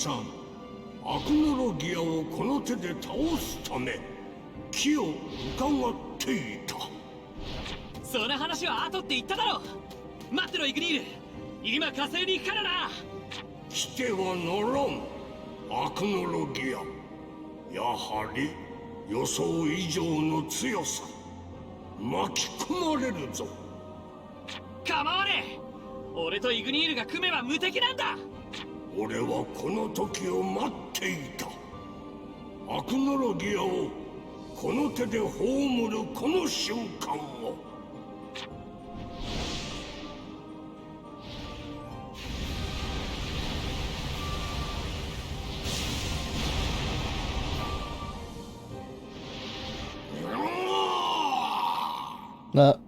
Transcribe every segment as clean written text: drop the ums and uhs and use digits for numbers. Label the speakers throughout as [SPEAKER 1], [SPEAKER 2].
[SPEAKER 1] さん、アクノロギアをこの手で倒すため木を伺っていた。
[SPEAKER 2] その話は後って言っただろ。待ってろイグニール、今火星に行くからな。
[SPEAKER 1] 来てはならん。アクノロギア、やはり予想以上の強さ。巻き込まれるぞ。
[SPEAKER 2] 構わねえ、俺とイグニールが組めば無敵なんだ。
[SPEAKER 1] 俺はこの時を待っていた。アクノロギアをこの手で葬るこの瞬間を。
[SPEAKER 3] な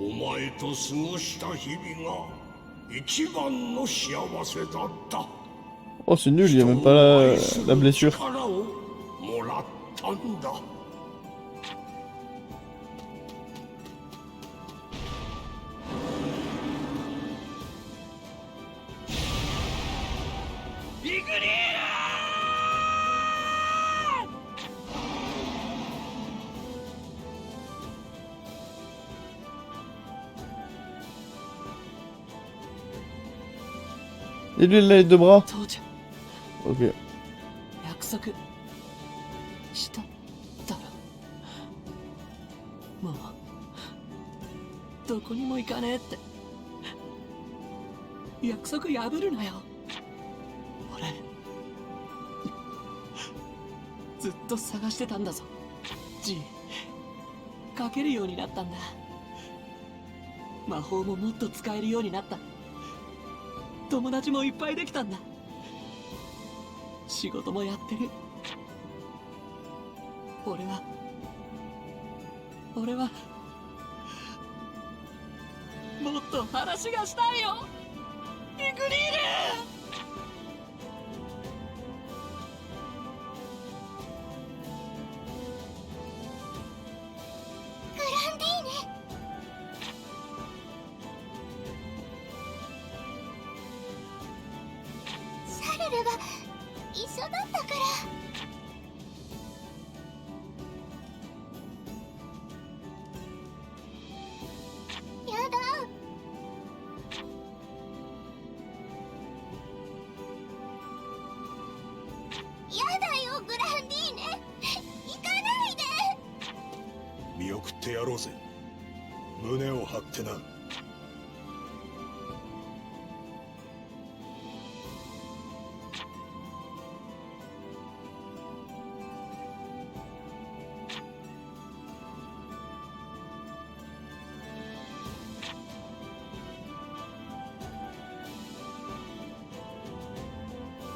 [SPEAKER 1] お前と過ごした日々が一番の幸せだった。
[SPEAKER 3] Oh, c'est nul, il y a même pas la blessure.
[SPEAKER 1] 力をもらったんだ。
[SPEAKER 2] イグニール！Et
[SPEAKER 3] lui, il a les deux bras.
[SPEAKER 2] 父ちゃん、
[SPEAKER 3] Ok.
[SPEAKER 2] 約束しただろ。もうどこにも行かねえって約束破るなよ。俺ずっと探してたんだぞ。G 書けるようになったんだ。魔法ももっと使えるようになった。友達もいっぱいできたんだ。仕事もやってる。俺はもっと話がしたいよ、イグニール。
[SPEAKER 4] グランディーネ、シャルルは一緒だったから。やだ。やだよグランディーネ、行かないで。
[SPEAKER 5] 見送ってやろうぜ。胸を張ってな。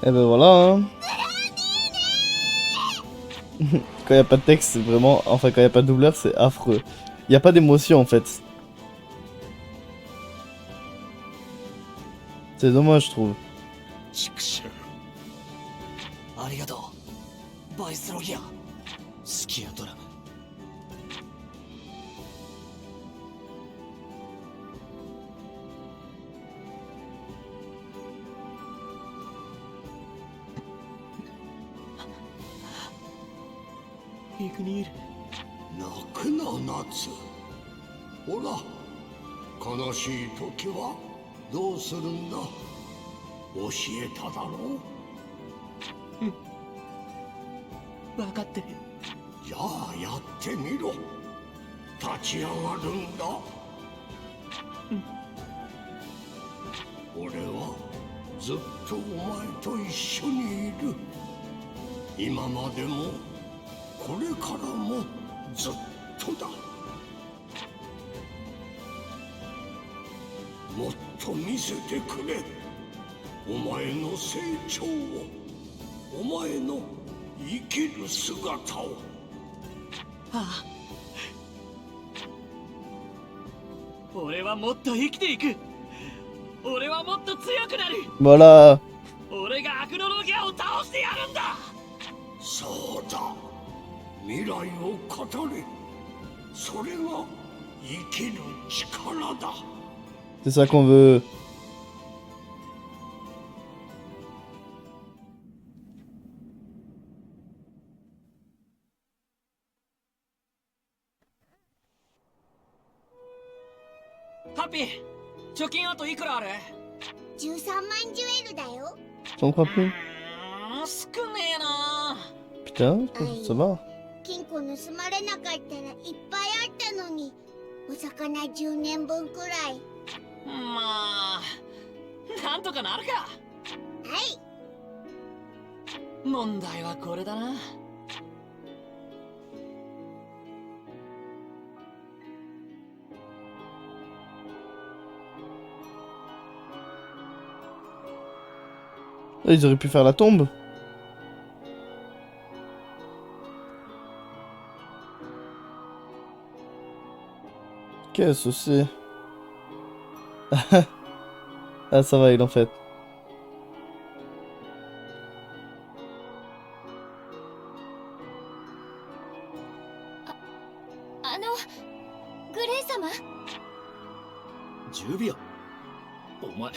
[SPEAKER 3] Et ben voilà. Hein. Quand il n'y a pas de texte, c'est vraiment... Enfin, quand il n'y a pas de doubleur, c'est affreux. Il n'y a pas d'émotion, en fait. C'est dommage, je trouve.
[SPEAKER 2] ありがとうバイスロギア。スキアドラム。イグニール、
[SPEAKER 1] 泣くな夏。ほら、悲しい時はどうするんだ。教えただろう。
[SPEAKER 2] 分かってる。
[SPEAKER 1] じゃあやってみろ。立ち上がるんだ。俺はずっとお前と一緒にいる。今までもこれからもずっとだ。もっと見せてくれ。お前の成長を、お前の生きる姿を。
[SPEAKER 2] ああ、俺はもっと生きていく。俺はもっと強くなる。
[SPEAKER 3] Voilà.
[SPEAKER 1] 未来を語れ。それが生きる力だ。
[SPEAKER 3] C'est ça qu'on veut.
[SPEAKER 2] Happy 貯金あといくらある？
[SPEAKER 4] 13万ジュエルだよ。
[SPEAKER 3] J'en crois plus.
[SPEAKER 2] 少ねえな。
[SPEAKER 3] Putain, ça va.
[SPEAKER 4] 金庫盗まれなかったらいっぱいあったのに。お魚10年分くらい。
[SPEAKER 2] まあなんとかなるか。
[SPEAKER 4] はい。
[SPEAKER 2] 問題はこれだな。
[SPEAKER 3] Ils auraient pu faire la tombe. Qu'est-ce que c'est? Ah, ça va, il en fait.
[SPEAKER 4] グレイ様。
[SPEAKER 5] ジュビア、お前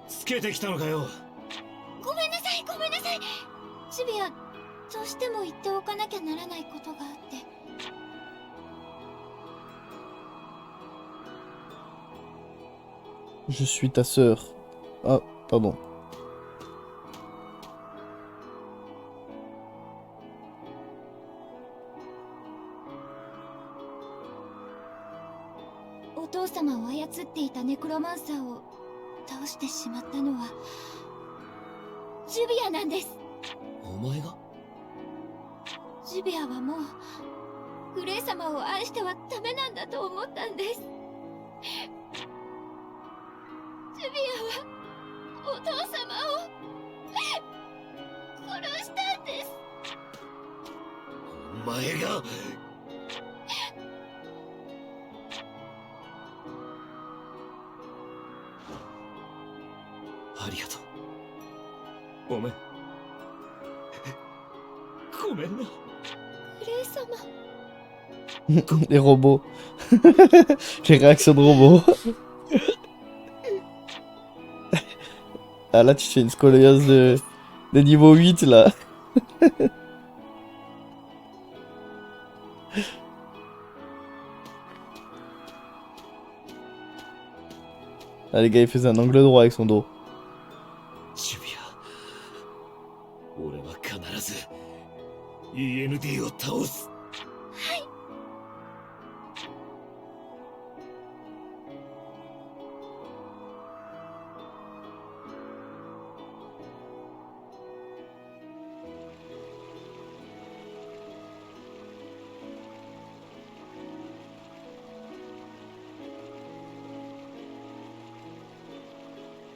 [SPEAKER 5] つけてきたのかよ。
[SPEAKER 4] ごめんなさい、ごめんなさい。ジュビア、どうしても言っておかなきゃならないことがあって。
[SPEAKER 3] Je suis ta sœur. Ah, pardon.
[SPEAKER 4] お父様を操っていたネクロマンサーを倒してしまったのはジュビアなんです。
[SPEAKER 2] お前が？
[SPEAKER 4] ジュビアはもうグレイ様を愛してはダメなんだと思ったんです。ジュビアはお父様を殺したんです。
[SPEAKER 5] お前が。ありがとう。ごめん。ごめんな。
[SPEAKER 4] グレイ様。
[SPEAKER 3] Les robots. Les réactions de robots. Ah là, tu fais une scoliose de niveau 8 là. Ah, les gars, il faisait un angle droit avec son dos.
[SPEAKER 5] ジュビア、俺は必ず END を倒す。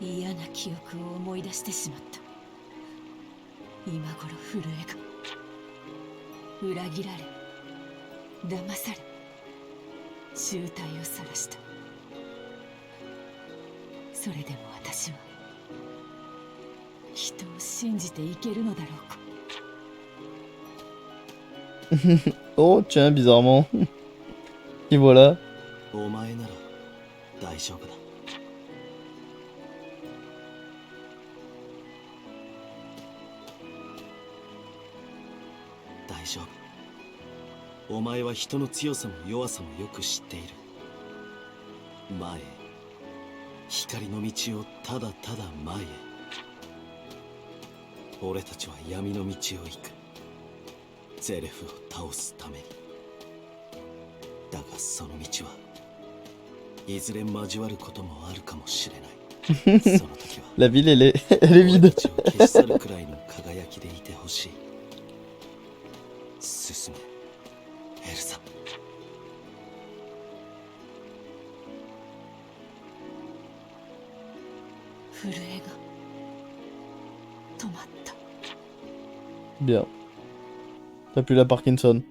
[SPEAKER 6] 嫌な記憶を思い出してしまった。今頃震えが裏切られ騙され醜態を晒した。それでも私は人を信じていけるのだろうか。
[SPEAKER 3] Oh, tiens, bizarrement. Et voilà.
[SPEAKER 5] お前なら大丈夫だ。大丈夫。お前は人の強さも弱さもよく知っている。前へ、光の道をただただ前へ。俺たちは闇の道を行く。ゼレフを倒すために。だがその道はいずれ交わることもあるかもしれない。その時は
[SPEAKER 3] La ville, elle est
[SPEAKER 5] 俺
[SPEAKER 3] vide.
[SPEAKER 5] たちを消し去るくらいの輝きでいてほしい。進め、エルサ。
[SPEAKER 6] 震えが止まった。
[SPEAKER 3] Bien. T'as plus la Parkinson.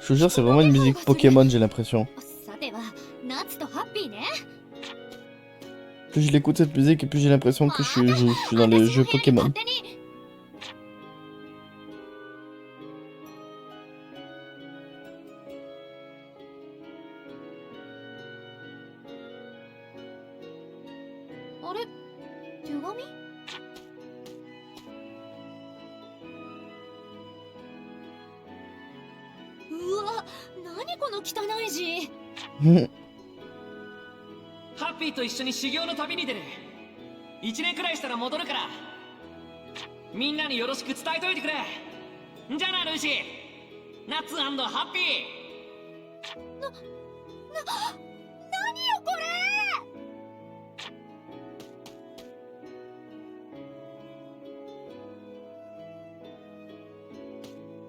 [SPEAKER 3] Je vous jure, c'est vraiment une musique Pokémon, j'ai l'impression.
[SPEAKER 4] さてはナツとハッピーね。
[SPEAKER 3] Plus je l'écoute cette musique et plus j'ai l'impression que je suis dans les jeux Pokémon.
[SPEAKER 4] 勝手にあれ手紙？うわ、何この汚い字。
[SPEAKER 2] ハッピーと一緒に修行の旅に出る。1年くらいしたら戻るから、みんなによろしく伝えといてくれ。じゃあなルーシー、ナッツ&ハッピー。
[SPEAKER 4] 何よこれ。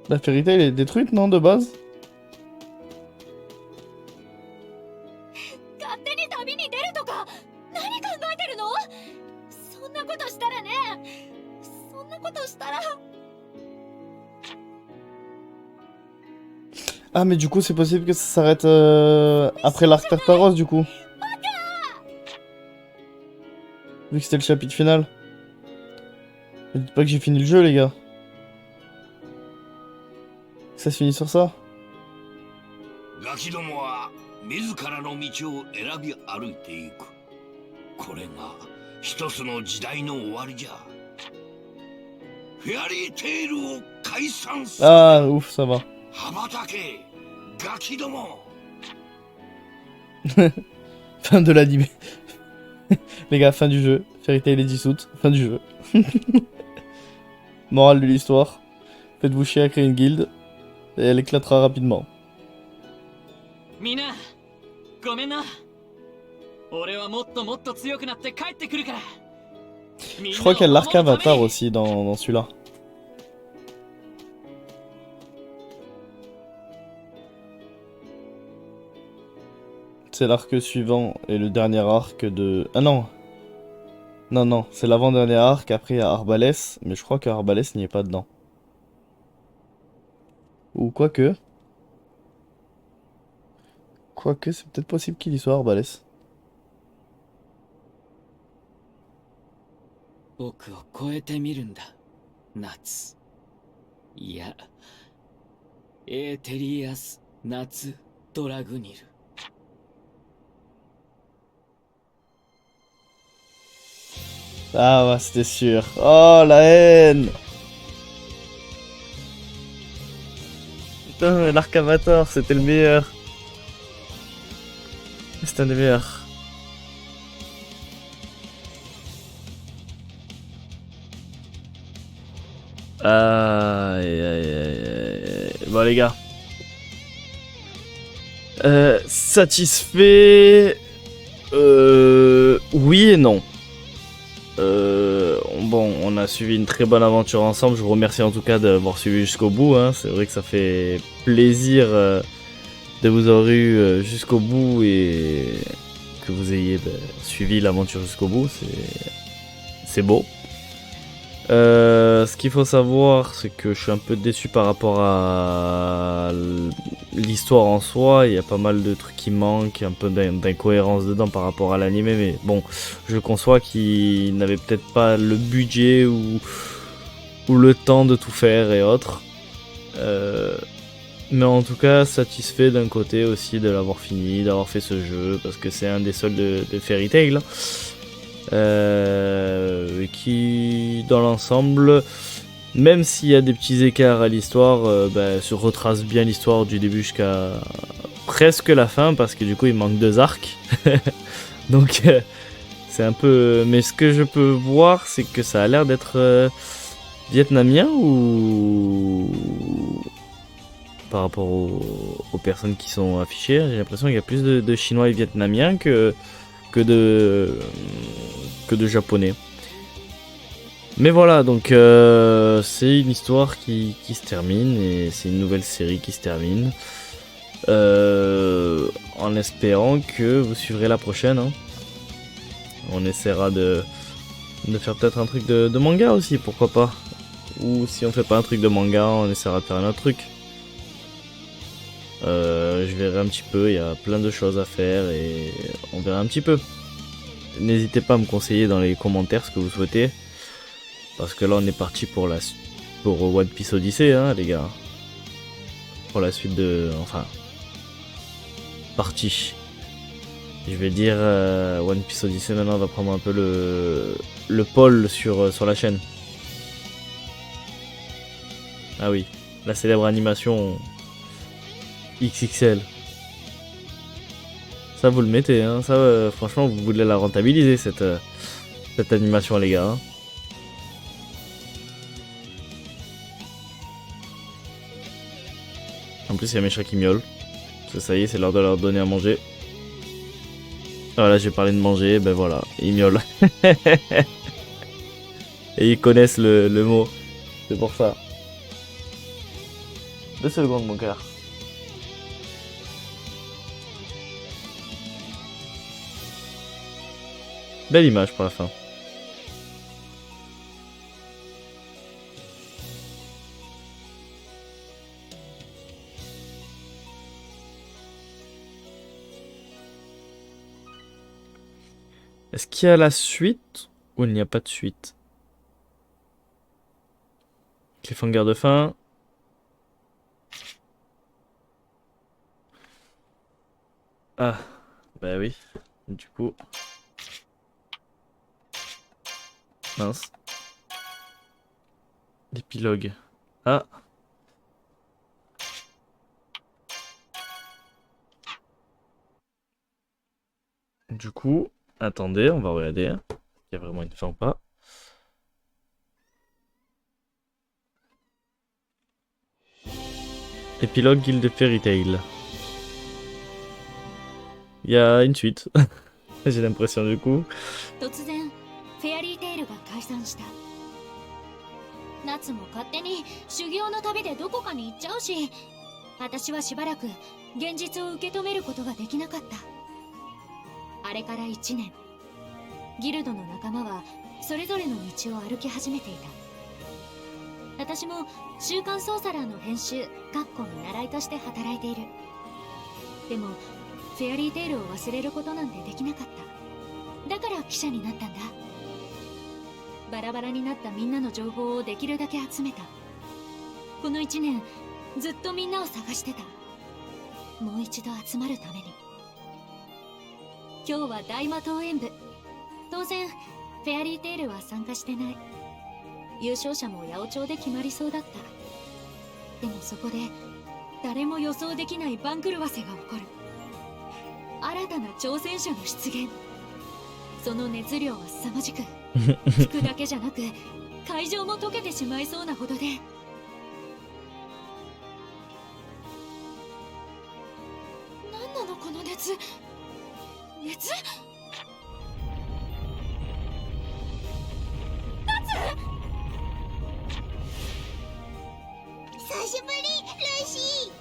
[SPEAKER 3] La Fairy Tail est détruite, non, de base?
[SPEAKER 4] 勝手に旅に出るとか何考えてるの？そんなことしたらね、そんなことしたら。
[SPEAKER 3] Ah, mais du coup, c'est possible que ça s'arrête après l'arc Tartaros, du coup. Vu que c'était le chapitre final. Ne dites pas que j'ai fini le jeu, les gars. Ça se finit sur ça?
[SPEAKER 1] ガキどもは自らの道を選び歩いていく。これが一つの時代の終わりじゃ。フェアリーテイルを解散する。
[SPEAKER 3] Ah, ouf, ça va.
[SPEAKER 1] 羽ばたけ、ガキども。
[SPEAKER 3] Fin de l'anime. Les gars, fin du jeu. Fairy Tail est dissoute. Fin du jeu. Morale de l'histoire. Faites-vous chier à créer une guilde. Et elle éclatera rapidement.
[SPEAKER 2] みんなごめんな。俺はもっともっと強くなって帰ってくるから。
[SPEAKER 3] Je crois qu'il y a l'arc Avatar aussi dans celui-là. C'est l'arc suivant et le dernier arc de... Ah non. Non, non, c'est l'avant-dernier arc, après il y a Arbalès, mais je crois que Arbalès n'y est pas dedans. Ou quoique... Quoique, c'est peut-être possible qu'il y soit Arbalès.
[SPEAKER 2] 僕を超えてみるんだ、夏。いや、エーテリアス・夏・ドラグニル。
[SPEAKER 3] Ah ouais, c'était sûr. Oh, la haine! Putain, l'arc Avatar, c'était le meilleur. C'était un des meilleurs. Aïe, aïe, aïe, aïe. Bon, les gars. Satisfait... Oui et non. Bon, on a suivi une très bonne aventure ensemble. Je vous remercie en tout cas d'avoir suivi jusqu'au bout. Hein. C'est vrai que ça fait plaisir de vous avoir eu jusqu'au bout et que vous ayez suivi l'aventure jusqu'au bout. C'est beau. Ce qu'il faut savoir, c'est que je suis un peu déçu par rapport à l'histoire en soi. Il y a pas mal de trucs qui manquent, un peu d'incohérence dedans par rapport à l'anime. Mais bon, je conçois qu'ils n'avaient peut-être pas le budget ou le temps de tout faire et autres. Mais en tout cas, satisfait d'un côté aussi de l'avoir fini, d'avoir fait ce jeu, parce que c'est un des seuls de Fairy Tail. Qui dans l'ensemble, même s'il y a des petits écarts à l'histoire, se retrace bien l'histoire du début jusqu'à presque la fin, parce que du coup il manque 2 arcs. Donc c'est un peu... Mais ce que je peux voir, c'est que ça a l'air d'être vietnamien ou... Par rapport aux personnes qui sont affichées, j'ai l'impression qu'il y a plus de chinois et vietnamiens que de japonais. Mais voilà, donc c'est une histoire qui se termine et c'est une nouvelle série qui se termine. En espérant que vous suivrez la prochaine. Hein. On essaiera de faire peut-être un truc de manga aussi, pourquoi pas. Ou si on fait pas un truc de manga, on essaiera de faire un autre truc. Je verrai un petit peu, il y a plein de choses à faire et on verra un petit peu. N'hésitez pas à me conseiller dans les commentaires ce que vous souhaitez. Parce que là on est parti pour One Piece Odyssey, hein, les gars. Pour la suite de... Enfin... Partie. Je vais dire One Piece Odyssey maintenant va prendre un peu le pôle sur la chaîne. Ah oui, la célèbre animation XXL. Ça vous le mettez, hein. Ça franchement vous voulez la rentabiliser cette animation les gars. Hein. En plus il y a mes chats qui miaulent. Parce que ça y est, c'est l'heure de leur donner à manger. Voilà, j'ai parlé de manger, ben voilà, ils miaulent. Et ils connaissent le mot. C'est pour ça. 2 secondes mon cœur. Belle image pour la fin. Est-ce qu'il y a la suite ou il n'y a pas de suite? Cliffhanger de fin. Ah, bah oui. Du coup. Mince. L'épilogue. Ah. Du coup, attendez, on va regarder. Hein. Il y a vraiment une fin ou pas. Épilogue Guild Fairy Tail. Il y a une suite. J'ai l'impression du coup.
[SPEAKER 4] 突然フェアリーテイルが解散した。夏も勝手に修行の旅でどこかに行っちゃうし、私はしばらく現実を受け止めることができなかった。あれから1年、ギルドの仲間はそれぞれの道を歩き始めていた。私も週刊ソーサラーの編集学校見習いとして働いている。でもフェアリーテイルを忘れることなんてできなかった。だから記者になったんだ。バラバラになったみんなの情報をできるだけ集めた。この1年ずっとみんなを探してた。もう一度集まるために。今日は大魔導演部。当然フェアリーテイルは参加してない。優勝者も八百長で決まりそうだった。でもそこで誰も予想できない番狂わせが起こる。新たな挑戦者の出現。その熱量は凄まじく、服だけじゃなく会場も溶けてしまいそうなほどで。何なのこの熱。熱？
[SPEAKER 7] 久しぶり、ルーシー。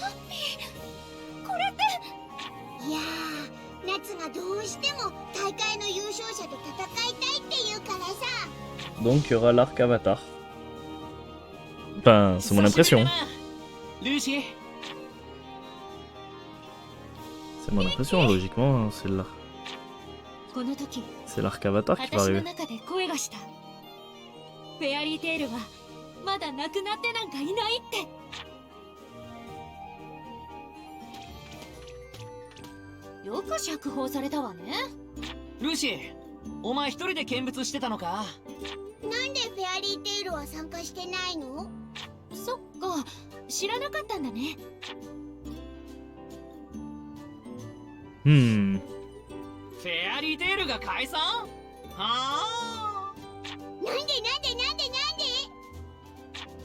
[SPEAKER 7] ハッピー、これって。いやー、夏がどうしても大会の優勝者と戦いたいって言うからさ。
[SPEAKER 3] Donc il y aura l'arc Avatar. Enfin, c'est mon impression.
[SPEAKER 2] ルーシー、
[SPEAKER 3] C'est mon impression, logiquement, hein,
[SPEAKER 4] この時、
[SPEAKER 3] c'est l'arc Avatar qui va
[SPEAKER 4] 私の
[SPEAKER 3] arriver.
[SPEAKER 4] 中で声がした。フェアリーテイルはまだ亡くなってなんかいないって。よく釈放されたわね。
[SPEAKER 2] ルーシー、お前一人で見物してたのか？
[SPEAKER 7] なんでフェアリーテイルは参加してないの？
[SPEAKER 4] そっか、知らなかったんだね。
[SPEAKER 3] Hmm.
[SPEAKER 2] フェアリーテイルが解散？はあ。
[SPEAKER 7] なんで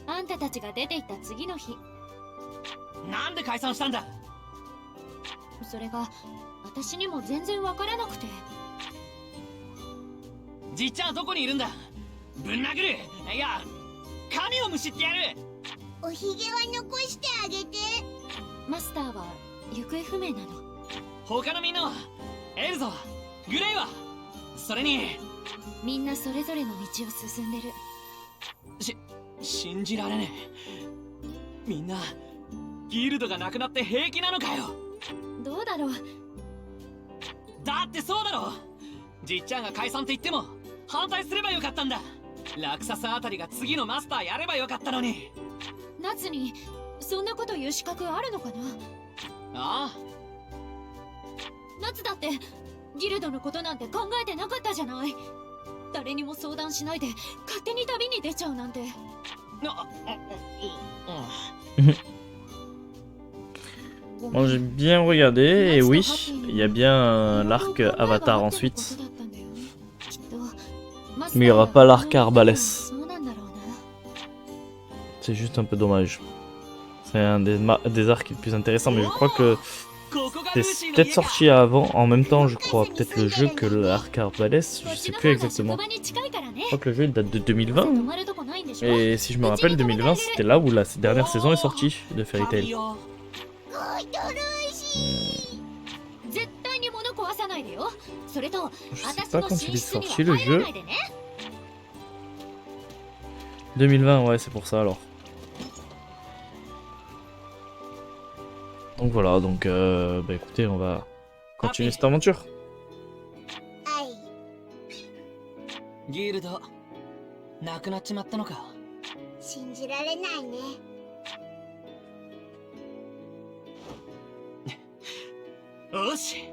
[SPEAKER 4] あんたたちが出て行った次の日。
[SPEAKER 2] なんで解散したんだ？
[SPEAKER 4] それが私にも全然わからなくて。
[SPEAKER 2] じっちゃんはどこにいるんだ？ぶん殴る。いや、神をむしってやる。
[SPEAKER 7] おひげは残してあげて。
[SPEAKER 4] マスターは行方不明なの。
[SPEAKER 2] 他のみんなは？エルゾは？グレイは？それに
[SPEAKER 4] みんなそれぞれの道を進んでる。
[SPEAKER 2] 信じられねえ。みんなギルドがなくなって平気なのかよ。
[SPEAKER 4] どうだろう。
[SPEAKER 2] だってそうだろ。じっちゃんが解散って言っても反対すればよかったんだ。ラクサスあたりが次のマスターやればよかったのに。
[SPEAKER 4] 夏にそんなこと言う資格あるのかな。
[SPEAKER 2] ああ、
[SPEAKER 4] 夏だってギルドのことなんて考えてなかったじゃない。誰にも相談しないで勝手に旅に出ちゃうなんて。
[SPEAKER 3] Bon, j'ai bien regardé, et oui, il y a bien l'arc Avatar ensuite. Mais il n'y aura pas l'arc Arbalès. C'est juste un peu dommage. C'est un des arcs les plus intéressants, mais je crois que c'est peut-être sorti avant, en même temps, je crois, peut-être le jeu que l'arc Arbalès, je sais plus exactement. Je crois que le jeu il date de 2020. Et si je me rappelle, 2020, c'était là où la dernière saison est sortie de Fairy Tail. Je sais pas quand il est sorti le jeu. 2020, ouais, c'est pour ça alors. Donc voilà, donc bah écoutez, on va continuer cette aventure.
[SPEAKER 7] はい。
[SPEAKER 2] ギルドなくなっちまったのか。
[SPEAKER 7] 信じられないね。
[SPEAKER 2] よし、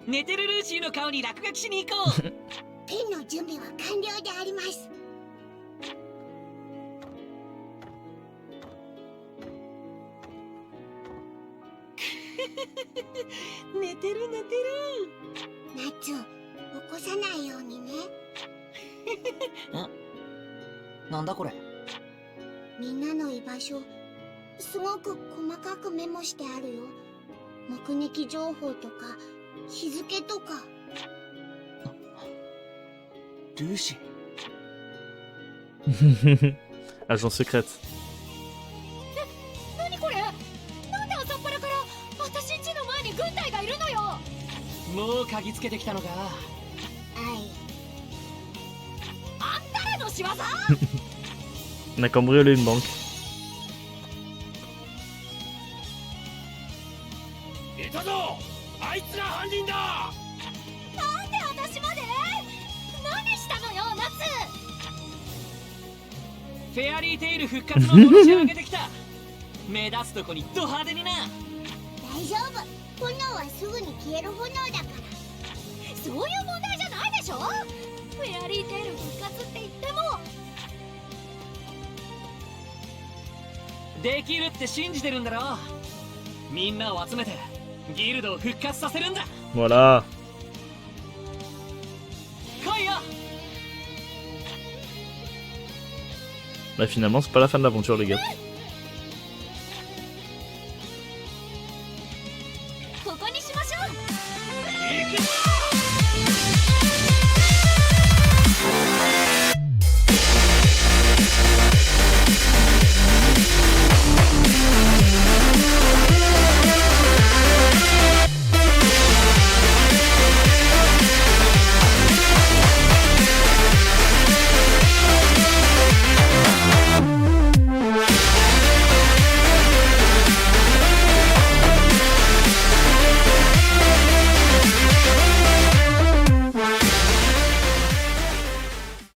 [SPEAKER 2] 寝てるルーシーの顔に落書きしに行こう。
[SPEAKER 7] ペンの準備は完了であります。
[SPEAKER 2] 寝てる寝てる。
[SPEAKER 7] 夏、起こさないようにね。
[SPEAKER 2] なんだこれ。
[SPEAKER 7] みんなの居場所、すごく細かくメモしてあるよ。目撃情報とか、日付とか。
[SPEAKER 2] ルーシ
[SPEAKER 3] ー。Agent secrète.
[SPEAKER 4] 何これ？なんで朝っぱらから私んちの前に軍隊がいるのよ。
[SPEAKER 2] もう嗅ぎつけてきたのか。
[SPEAKER 7] はい。
[SPEAKER 4] あんたらの仕業
[SPEAKER 3] On a cambriolé une banque.
[SPEAKER 1] いたぞ、あいつが犯人だ。
[SPEAKER 4] なんで私まで？何したのよ、夏。
[SPEAKER 2] フェアリーテイル復活ののろしを上げてきた。目立つとこにド派手にな。
[SPEAKER 7] 大丈夫。炎はすぐに消える炎だから。
[SPEAKER 4] そういう問題じゃないでしょ。フェアリーテール復活って言っても。
[SPEAKER 2] できるって信じてるんだろ。みんなを集めてギルドを復活させるんだ。
[SPEAKER 3] Voilà.
[SPEAKER 2] 来いよ。
[SPEAKER 3] Bah finalement c'est pas la fin de l'aventure les gars.